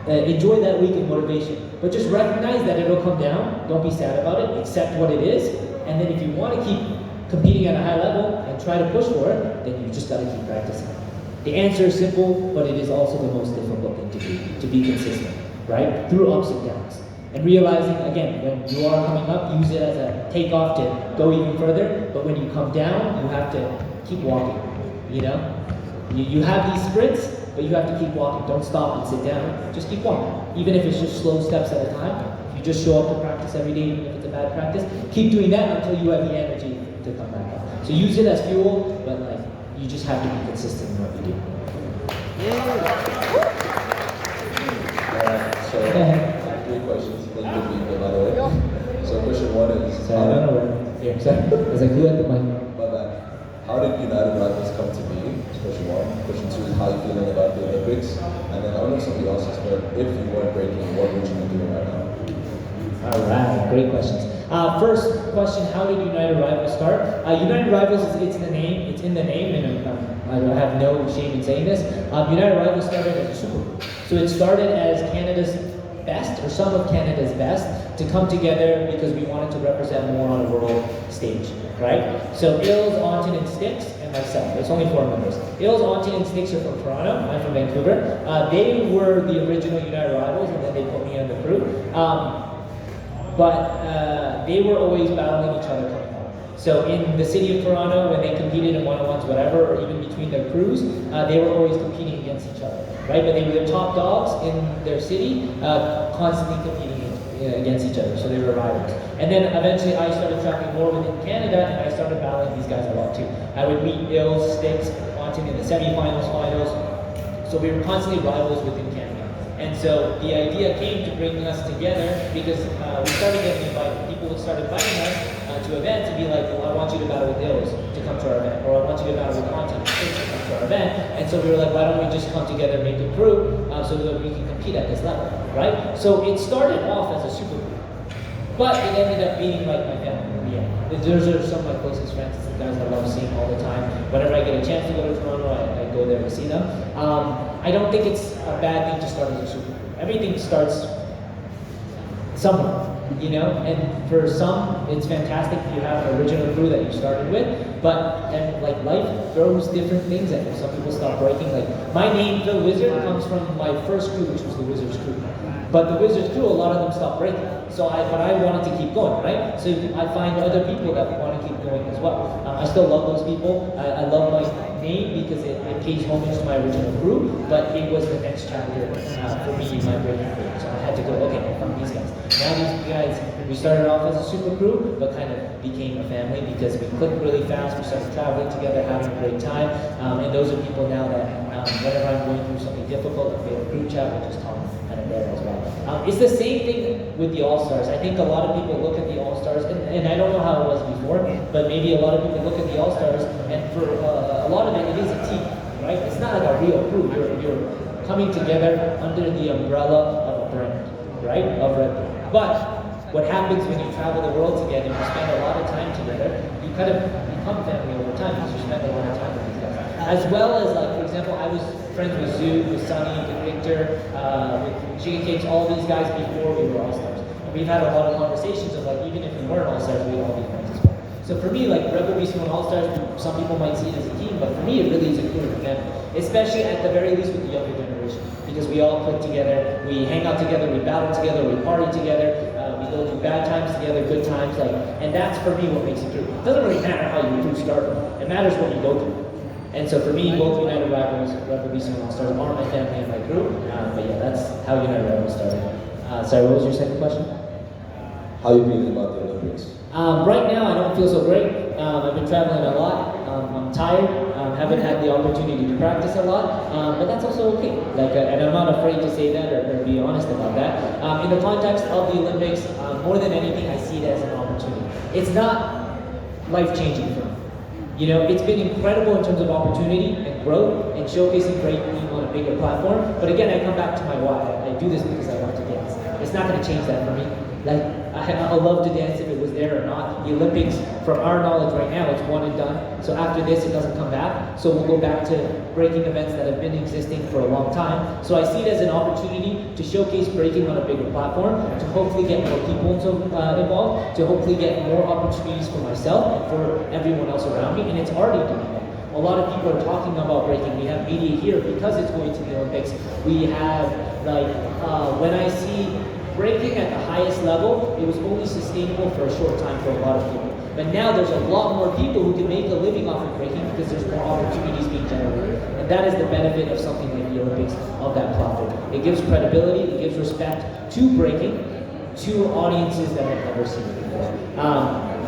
enjoy that week of motivation. But just recognize that it'll come down. Don't be sad about it. Accept what it is. And then if you want to keep competing at a high level and try to push for it, then you just got to keep practicing. The answer is simple, but it is also the most difficult thing to do, to be consistent, right? Through ups and downs. And realizing, again, when you are coming up, use it as a takeoff to go even further, but when you come down, you have to keep walking, you know? You have these sprints, but you have to keep walking. Don't stop and sit down, just keep walking. Even if it's just slow steps at a time, if you just show up to practice every day, even if it's a bad practice, keep doing that until you have the energy to come back up. So use it as fuel, but like, you just have to be consistent in what you do. Three questions. Thank you, Vika, by the way. So question one is, Sorry, I don't know where. Here, sorry. There's a clue at the mic. how did United Rivals come to be? That's question one. Question two is how you feeling about the Olympics? And then I don't know if somebody else has, but if you weren't breaking, what would you be doing right now? All right, great questions. First question, how did United Rivals start? United Rivals, it's in the name, and I have no shame in saying this. United Rivals started as a super group. So it started as Canada's best, or some of Canada's best, to come together because we wanted to represent more on a world stage, right? So Ills, Auntie, and Sticks, and myself. It's only 4 members. Ills, Auntie, and Sticks are from Toronto. I'm from Vancouver. They were the original United Rivals, and then they put me on the crew. But they were always battling each other coming home. So in the city of Toronto, when they competed in one-on-ones, whatever, or even between their crews, they were always competing against each other, right? But they were the top dogs in their city, constantly competing against each other, so they were rivals. And then eventually I started traveling more within Canada, and I started battling these guys a lot too. I would meet Ills, Sticks, Auntie in the semifinals, finals, so we were constantly rivals within Canada. And so the idea came to bring us together because we started getting invited. People started inviting us to events and be like, well, I want you to battle with Ills to come to our event, or I want you to battle with Auntie to come to our event. And so we were like, why don't we just come together and make a crew so that we can compete at this level, right? So it started off as a super group, but it ended up being like my family. Those are some of my closest friends. It's the guys I love seeing all the time. Whenever I get a chance to go to Toronto, I go there to see them. I don't think it's a bad thing to start as a super group. Everything starts somewhere, you know? And for some, it's fantastic if you have an original crew that you started with, but then like life throws different things at you. Some people start breaking. Like my name, Philwizard, comes from my first crew, which was the Wizards crew. But the Wizards crew, a lot of them stopped breaking. But I wanted to keep going, right? So I find other people that want to keep going as well. I still love those people. I love my name because it pays homage to my original crew, but it was the next chapter for me in my breaking career. So I had to go, okay, from these guys. Now these guys, we started off as a super crew, but kind of became a family because we clicked really fast. We started traveling together, having a great time. And those are people now that whenever I'm going through something difficult, we have a group chat, we just talk kind of there as well. It's the same thing with the All-Stars. I think a lot of people look at the All-Stars, and I don't know how it was before, but maybe a lot of people look at the All-Stars, and for a lot of it, it is a team, right? It's not like a real crew. You're coming together under the umbrella of a brand, right? Of Red Bull. But what happens when you travel the world together, you spend a lot of time together, you kind of become family over time because you spend a lot of time with these guys. As well as, like, for example, I was friends with Zoo, with Sunny, with Victor, with Chicken Cakes, all these guys before we were All-Stars. And we've had a lot of conversations of, like, even if we weren't All-Stars, we'd all be friends as well. So for me, like, Rebel Beast and All-Stars, some people might see it as a team, but for me, it really is a crew of them. Especially at the very least with the younger generation. Because we all click together, we hang out together, we battle together, we party together, we go through bad times together, good times, like, and that's for me what makes a crew. It doesn't really matter how your crew started, it matters what you go through. And so for me, both United Rivals, Rebel Beast and All-Stars are my family and my crew. But yeah, that's how United Rivals started. Sorry, what was your second question? How are you feeling about the Olympics? Right now, I don't feel so great. I've been traveling a lot. I'm tired. Haven't had the opportunity to practice a lot. But that's also okay. Like, and I'm not afraid to say that or be honest about that. In the context of the Olympics, more than anything, I see it as an opportunity. It's not life-changing for me. You know, it's been incredible in terms of opportunity and growth and showcasing great people on a bigger platform. But again, I come back to my why. I do this because I want to dance. It's not going to change that for me. Like, I love to dance if it was there or not. The Olympics, from our knowledge right now, it's one and done. So after this, it doesn't come back. So we'll go back to breaking events that have been existing for a long time. So I see it as an opportunity to showcase breaking on a bigger platform, to hopefully get more people involved, to hopefully get more opportunities for myself and for everyone else around me. And it's already doing that. A lot of people are talking about breaking. We have media here because it's going to the Olympics. We have, like, when I see breaking at the highest level, it was only sustainable for a short time for a lot of people. But now there's a lot more people who can make a living off of breaking because there's more opportunities being generated. And that is the benefit of something like the Olympics, of that platform. It gives credibility, it gives respect to breaking, to audiences that have never seen it before.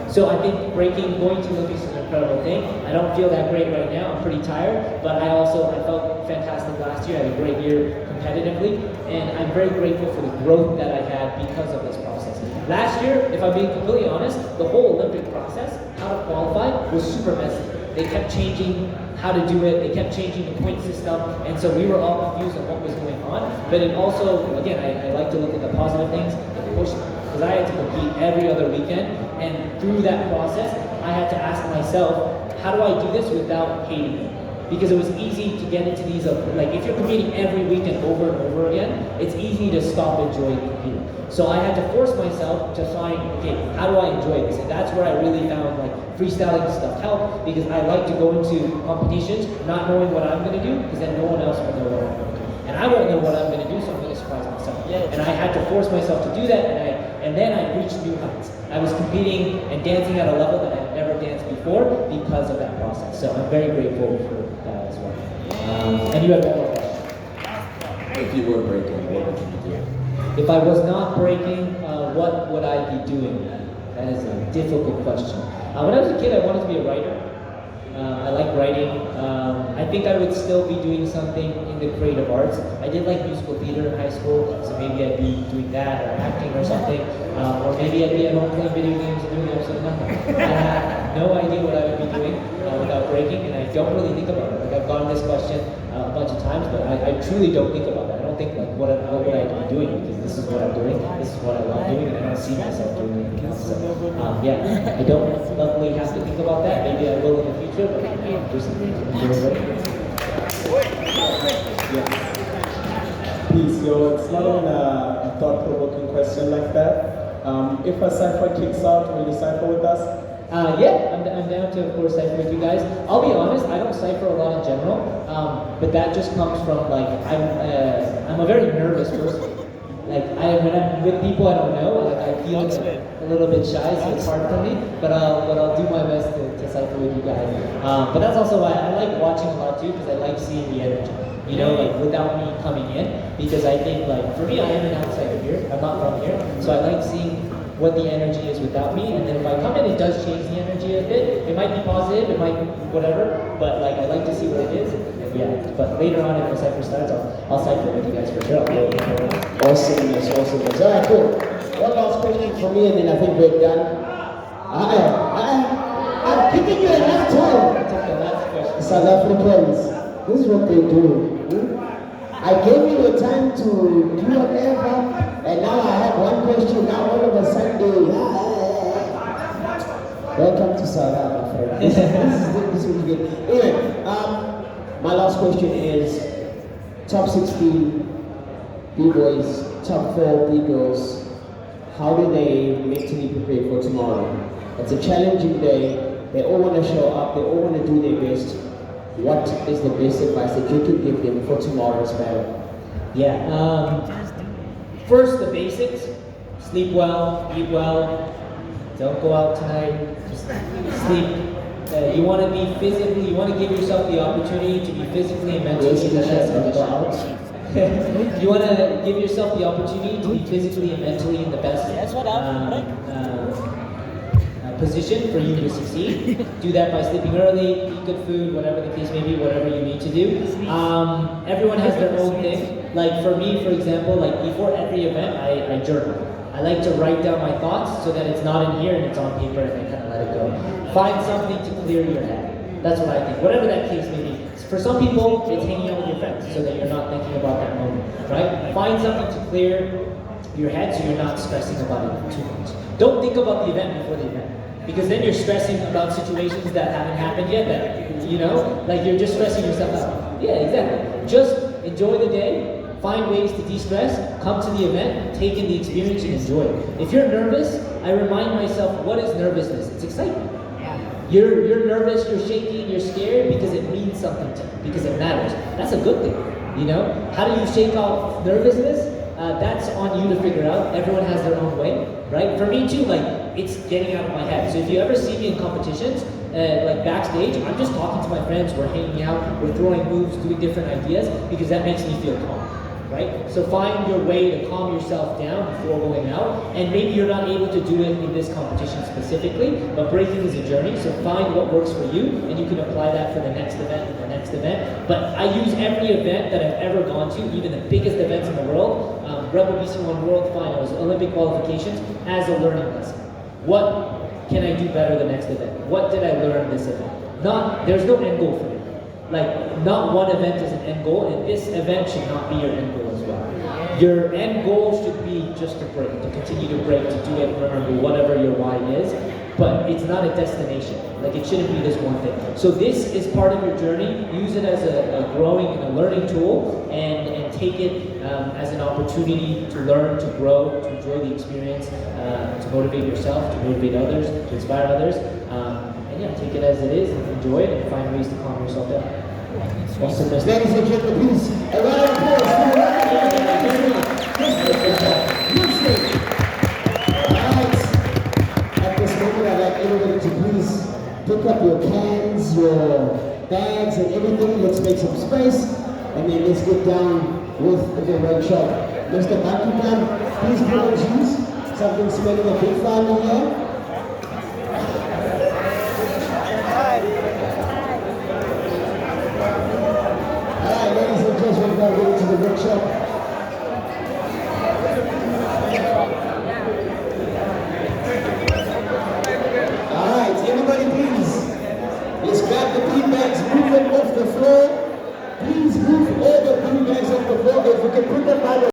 So I think going to Olympics is an incredible thing. I don't feel that great right now, I'm pretty tired, but I felt fantastic last year. I had a great year competitively, and I'm very grateful for the growth that I had because of this process. Last year, if I'm being completely honest, the whole Olympic process, how to qualify, was super messy. They kept changing how to do it, they kept changing the point system, and so we were all confused on what was going on. But it also, again, I like to look at the positive things, it pushed, because I had to compete every other weekend, and through that process, I had to ask myself, how do I do this without hating it? Because it was easy to get into these, like if you're competing every weekend over and over again, it's easy to stop enjoying competing. So I had to force myself to find, okay, how do I enjoy this? And that's where I really found like freestyling stuff helped, because I like to go into competitions not knowing what I'm gonna do, because then no one else will know what I'm gonna do. And I won't know what I'm gonna do, so I'm gonna surprise myself. And I had to force myself to do that, and then I reached new heights. I was competing and dancing at a level that I had never danced before because of that process. So I'm very grateful for that as well. And you had one more question. If you were breaking, what would you be doing? If I was not breaking, what would I be doing? That is a difficult question. When I was a kid, I wanted to be a writer. I like writing. I think I would still be doing something in the creative arts. I did like musical theater in high school, so maybe I'd be doing that or acting or something. Or maybe I'd be at home playing video games and doing absolutely nothing. I have no idea what I would be doing without breaking, and I don't really think about it. Like I've gotten this question a bunch of times, but I truly don't think about it. I don't think like what would I be doing, because this is what I'm doing, this is what I love doing, and I don't see myself doing anything else. So yeah, I don't luckily have to think about that. Maybe I will in the future, but just Peace, yo. It's not even a thought-provoking question like that. If a cipher kicks out, will you cipher with us? Yeah, I'm down to, of course, cipher with you guys. I'll be honest, I don't cipher a lot in general, but that just comes from, like, I'm a very nervous person. Like, when I'm with people I don't know, like, I feel a little bit shy, so it's hard for me, but I'll do my best to cipher with you guys. But that's also why I like watching a lot, too, because I like seeing the energy. You know, like, without me coming in, because I think, like, for me, I am an outsider here, I'm not from here, so I like seeing what the energy is without me, and then if I come in, it does change the energy a bit. It might be positive, it might be whatever, but like I like to see what it is. And yeah, but later on, if the cipher starts, I'll cipher with you guys for sure. Awesomeness. All right, cool. One last question for me, and then I think we're done. I'm giving you enough time. South Africans, this is what they do. I gave you the time to do whatever, and now I have one question. Now all of a sudden, welcome to South Africa. This will be good. Anyway, my last question is top 16 B-boys, top 4 B-girls. How do they mentally prepare for tomorrow? It's a challenging day. They all want to show up. They all want to do their best. What is the best advice that you can give them for tomorrow's battle? Yeah, first the basics, sleep well, eat well, don't go out tonight, just sleep. You want to be physically, you want to give yourself the opportunity to be physically and mentally in the best. You want to give yourself the opportunity to be physically and mentally in the best position for you to succeed. Do that by sleeping early, eat good food, whatever the case may be, whatever you need to do. Everyone has their own thing. Like for me, for example, like before every event, I journal. I like to write down my thoughts so that it's not in here and it's on paper and I kind of let it go. Find something to clear your head. That's what I think, whatever that case may be. For some people, it's hanging out with your friends so that you're not thinking about that moment, right? Find something to clear your head so you're not stressing about it too much. Don't think about the event before the event. Because then you're stressing about situations that haven't happened yet, that, you know, like you're just stressing yourself out. Yeah, exactly. Just enjoy the day, find ways to de-stress, come to the event, take in the experience and enjoy it. If you're nervous, I remind myself, what is nervousness? It's excitement. You're nervous, you're shaking, you're scared because it means something to you, because it matters. That's a good thing, you know? How do you shake off nervousness? that's on you to figure out. Everyone has their own way, right? For me too, like, it's getting out of my head. So if you ever see me in competitions, like backstage, I'm just talking to my friends, we're hanging out, we're throwing moves, doing different ideas, because that makes me feel calm, right? So find your way to calm yourself down before going out, and maybe you're not able to do it in this competition specifically, but breaking is a journey, so find what works for you, and you can apply that for the next event and the next event. But I use every event that I've ever gone to, even the biggest events in the world, Rebel BC1 World Finals, Olympic qualifications, as a learning lesson. What can I do better the next event? What did I learn this event? There's no end goal for me. Like, not one event is an end goal, and this event should not be your end goal as well. Your end goal should be just to break, to continue to break, to do it, remember, whatever your why is, but it's not a destination. Like, it shouldn't be this one thing. So this is part of your journey. Use it as a growing and a learning tool, and take it as an opportunity to learn, to grow, to enjoy the experience, to motivate yourself, to motivate others, to inspire others. And yeah, take it as it is, and enjoy it, and find ways to calm yourself down. Awesome. Ladies and gentlemen, please, a round of applause for At this moment, I'd like everybody to please pick up your cans, your bags, and everything. Let's make some space, and then let's get down with the workshop. Mr. Bankipan, please pull on shoes. Something smelling a big family here. Alright, ladies and gentlemen, we're going to the workshop.